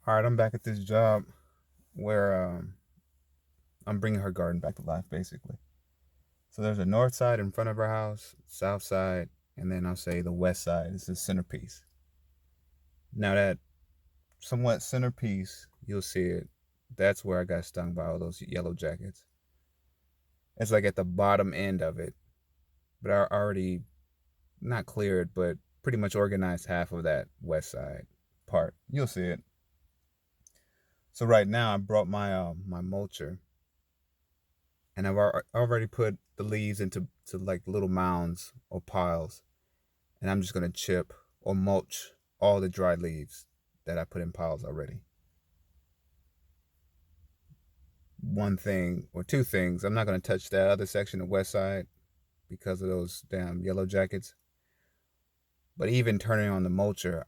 All right, I'm back at this job where I'm bringing her garden back to life, basically. So there's a north side in front of her house, south side, and then I'll say the west side is the centerpiece. Now that somewhat centerpiece, you'll see it. That's where I got stung by all those yellow jackets. It's like at the bottom end of it, but I already not cleared, but pretty much organized half of that west side part. You'll see it. So right now I brought my mulcher, and I've already put the leaves into like little mounds or piles, and I'm just gonna chip or mulch all the dry leaves that I put in piles already. One thing or two things, I'm not gonna touch that other section, the west side, because of those damn yellow jackets. But even turning on the mulcher,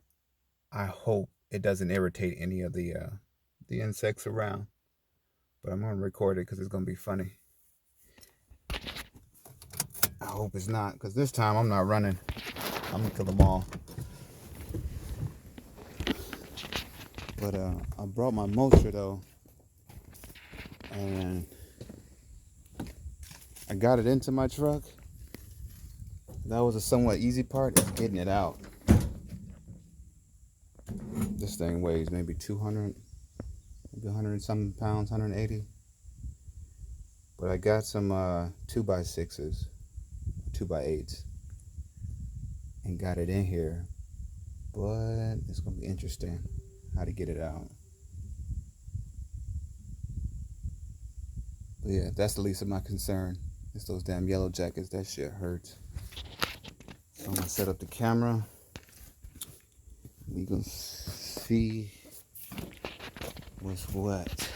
I hope it doesn't irritate any of the insects around. But I'm gonna record it because it's gonna be funny. I hope it's not, because this time I'm not running. I'm gonna kill them all. But I brought my mulcher though, and I got it into my truck. That was a somewhat easy part, is getting it out. This thing weighs maybe 200, maybe 100 and some pounds, 180. But I got some 2x6s, 2x8s, and got it in here. But it's gonna be interesting how to get it out. But yeah, that's the least of my concern. It's those damn yellow jackets. That shit hurts. So I'm gonna set up the camera. We gonna see what's what.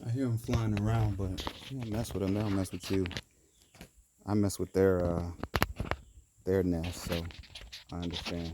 I hear them flying around, but you don't mess with them. They don't mess with you. I mess with their nest, so I understand.